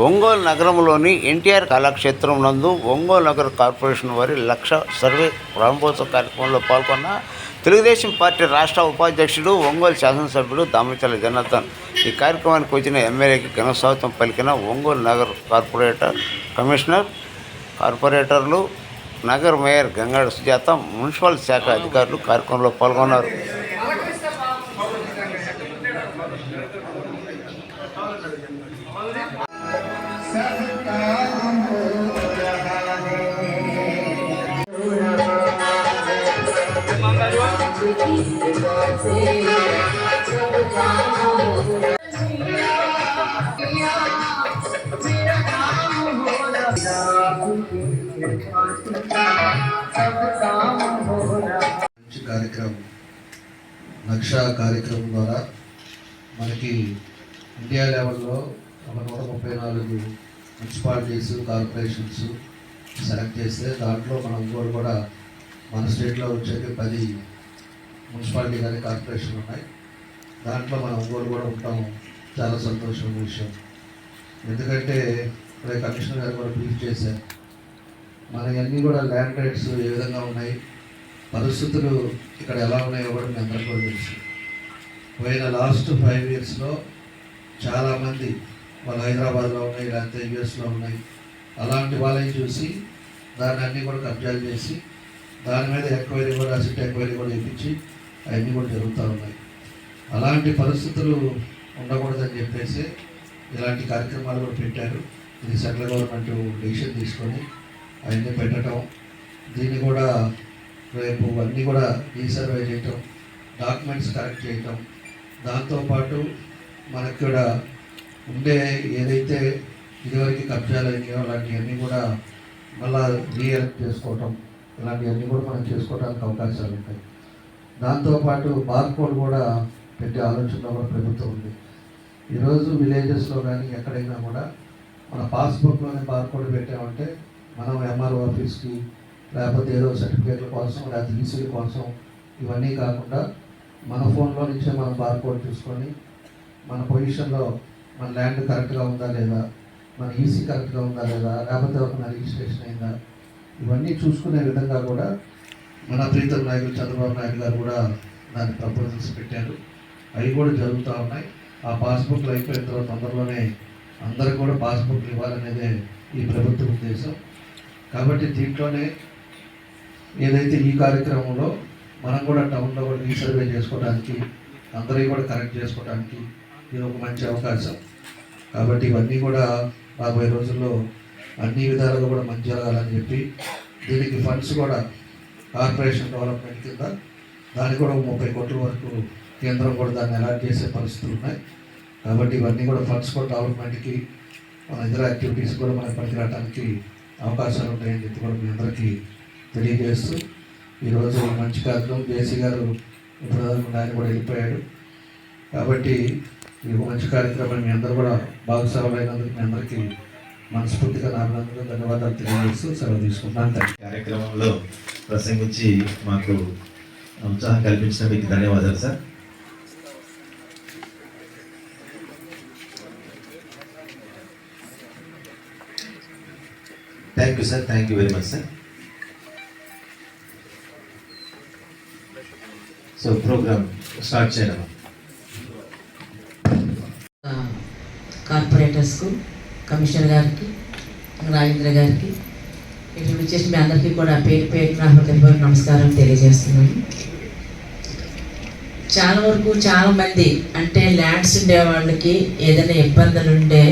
ఒంగోలు నగరంలోని ఎన్టీఆర్ కళాక్షేత్రం నందు ఒంగోలు నగర కార్పొరేషన్ వారి లక్ష సర్వే ప్రారంభోత్సవ కార్యక్రమంలో పాల్గొన్న తెలుగుదేశం పార్టీ రాష్ట్ర ఉపాధ్యక్షుడు ఒంగోలు శాసనసభ్యుడు దామచర్ల జనార్దన్ ఈ కార్యక్రమానికి వచ్చిన ఎమ్మెల్యేకి ఘన స్వాగతం పలికిన ఒంగోలు నగర కార్పొరేటర్లు నగర మేయర్ గంగాడ సుజాత మున్సిపల్ శాఖ అధికారులు కార్యక్రమంలో పాల్గొన్నారు. కార్యక్రమం లక్ష కార్యక్రమం ద్వారా మనకి ఇండియా లెవెల్లో ఒక 134 మున్సిపాలిటీస్ కార్పొరేషన్స్ సెలెక్ట్ చేస్తే దాంట్లో మన ఒంగోలు కూడా మన స్టేట్లో వచ్చేది 10 మున్సిపాలిటీ కానీ కార్పొరేషన్ ఉన్నాయి. దాంట్లో మన ఒంగోలు కూడా ఉంటాం. చాలా సంతోషమైన విషయం. ఎందుకంటే ఇప్పుడే కమిషనర్ గారు కూడా బ్రీఫ్ చేశారు. మనకన్నీ కూడా ల్యాండ్ రైట్స్ ఏ విధంగా ఉన్నాయి, పరిస్థితులు ఇక్కడ ఎలా ఉన్నాయో కూడా మీ అందరికీ కూడా తెలుసు. పోయిన లాస్ట్ 5 ఇయర్స్లో చాలామంది వాళ్ళు హైదరాబాద్లో ఉన్నాయి, లేకపోతే యూఎస్లో ఉన్నాయి, అలాంటి వాళ్ళని చూసి దాన్ని అన్నీ కూడా కబ్జాలు చేసి దాని మీద ఎంక్వైరీ కూడా అసిట్ ఎంక్వైరీ కూడా ఇప్పించి అవన్నీ కూడా జరుగుతూ ఉన్నాయి. అలాంటి పరిస్థితులు ఉండకూడదని చెప్పేసి ఇలాంటి కార్యక్రమాలు కూడా పెట్టారు. ఇది సెంట్రల్ గవర్నమెంట్ డెసిషన్ తీసుకొని అవన్నీ పెట్టడం, దీన్ని కూడా రేపు అన్నీ కూడా రీసర్వే చేయటం, డాక్యుమెంట్స్ కరెక్ట్ చేయటం, దాంతోపాటు మనకి కూడా ఉండే ఏదైతే ఇదివరకు కబ్జాలు అయినాయో అలాంటివన్నీ కూడా మళ్ళా రీఎలెక్ట్ చేసుకోవటం, ఇలాంటివన్నీ కూడా మనం చేసుకోవడానికి అవకాశాలు ఉంటాయి. దాంతోపాటు బార్కోడ్ కూడా పెట్టే ఆలోచనలో కూడా ప్రభుత్వం ఉంది. ఈరోజు విలేజెస్లో కానీ ఎక్కడైనా కూడా మన పాస్బుక్లోనే బార్కోడ్ పెట్టామంటే మనం ఎంఆర్ఓ ఆఫీస్కి లేకపోతే ఏదో సర్టిఫికేట్ల కోసం లేకపోతే ఈసీల కోసం ఇవన్నీ కాకుండా మన ఫోన్లో నుంచే మనం బార్కోడ్ చూసుకొని మన పొజిషన్లో మన ల్యాండ్ కరెక్ట్గా ఉందా లేదా, మన ఈసీ కరెక్ట్గా ఉందా లేదా, లేకపోతే ఒక రిజిస్ట్రేషన్ అయిందా, ఇవన్నీ చూసుకునే విధంగా కూడా మన ప్రీతం నాయకులు చంద్రబాబు నాయుడు గారు కూడా దాని ప్రపోజల్స్ పెట్టారు. అవి కూడా జరుగుతూ ఉన్నాయి. ఆ పాస్బుక్లు అయిపోయిన తర్వాత తొందరలోనే అందరికి కూడా పాస్బుక్లు ఇవ్వాలనేదే ఈ ప్రభుత్వ ఉద్దేశం. కాబట్టి దీంట్లోనే ఏదైతే ఈ కార్యక్రమంలో మనం కూడా టౌన్లో కూడా రీసర్వే చేసుకోవడానికి, అందరికీ కూడా కరెక్ట్ చేసుకోవడానికి ఇది ఒక మంచి అవకాశం. కాబట్టి ఇవన్నీ కూడా రాబోయే రోజుల్లో అన్ని విధాలుగా కూడా మంచి జరగాలని చెప్పి దీనికి ఫండ్స్ కూడా కార్పొరేషన్ డెవలప్మెంట్ కింద దానికి కూడా 30 కోట్ల వరకు కేంద్రం కూడా దాన్ని అలాట్ చేసే పరిస్థితులు ఉన్నాయి. కాబట్టి ఇవన్నీ కూడా ఫండ్స్ కూడా డెవలప్మెంట్కి మన ఇతర యాక్టివిటీస్ కూడా మనకి పనికిరావడానికి అవకాశాలు ఉంటాయని చెప్పి కూడా మీ అందరికీ తెలియజేస్తూ ఈరోజు మంచి కార్యక్రమం జేసీ గారు ఇప్పుడు ఆయన కూడా వెళ్ళిపోయాడు. కాబట్టి ఈ మంచి కార్యక్రమాన్ని మీ అందరూ కూడా భాగస్వాములైనందుకు మీ అందరికీ మనస్ఫూర్తిగా నాలుగు ధన్యవాదాలు తెలియజేస్తూ సెలవు తీసుకుంటాను. కార్యక్రమంలో ప్రసంగించి మాకు ఉత్సాహం కల్పించిన మీకు ధన్యవాదాలు sir. Thank you sir, thank you very much sir. So program start చేయడం. కార్పొరేటర్స్కు, కమిషనర్ గారికి, రాజేంద్ర గారికి, ఇక్కడ వచ్చేసి మీ అందరికీ కూడా పేరు పేరున నమస్కారం తెలియజేస్తున్నాను. చాలా వరకు చాలామంది అంటే ల్యాండ్స్ ఉండే వాళ్ళకి ఏదైనా ఇబ్బందులు ఉండే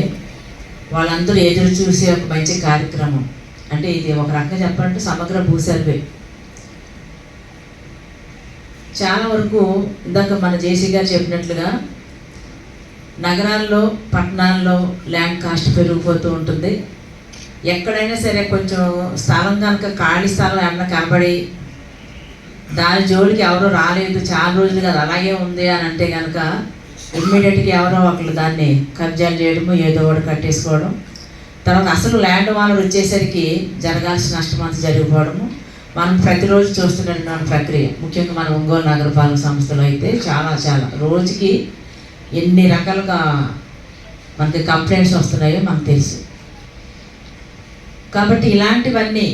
వాళ్ళందరూ ఎదురు చూసే ఒక మంచి కార్యక్రమం. అంటే ఇది ఒక రకంగా చెప్పాలంటే సమగ్ర భూ సర్వే. చాలా వరకు ఇందాక మన జేసీ గారు చెప్పినట్లుగా నగరాల్లో, పట్టణాల్లో ల్యాండ్ కాస్ట్ పెరిగిపోతూ ఉంటుంది. ఎక్కడైనా సరే కొంచెం స్థలం కనుక ఖాళీ స్థలం ఏమన్నా కనబడి దాని జోలికి ఎవరో రాలేదు, చాలా రోజులు కదా అలాగే ఉంది అని అంటే కనుక ఇమ్మీడియట్గా ఎవరో ఒకళ్ళు దాన్ని కబ్జాలు చేయడము, ఏదో ఒకటి కట్టేసుకోవడం, తర్వాత అసలు ల్యాండ్ వాళ్ళు వచ్చేసరికి జరగాల్సిన నష్టం అంతా జరిగిపోవడము మనం ప్రతిరోజు చూస్తున్న ప్రక్రియ. ముఖ్యంగా మన ఒంగోలు నగరపాలక సంస్థలో అయితే చాలా రోజుకి ఎన్ని రకాలుగా మనకి కంప్లైంట్స్ వస్తున్నాయో మనకు తెలుసు. కాబట్టి ఇలాంటివన్నీ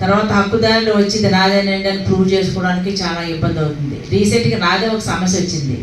తర్వాత హక్కుదారులు వచ్చి ఇది నాదేనండి అని ప్రూవ్ చేసుకోవడానికి చాలా ఇబ్బంది అవుతుంది. రీసెంట్గా నాదే ఒక సమస్య వచ్చింది.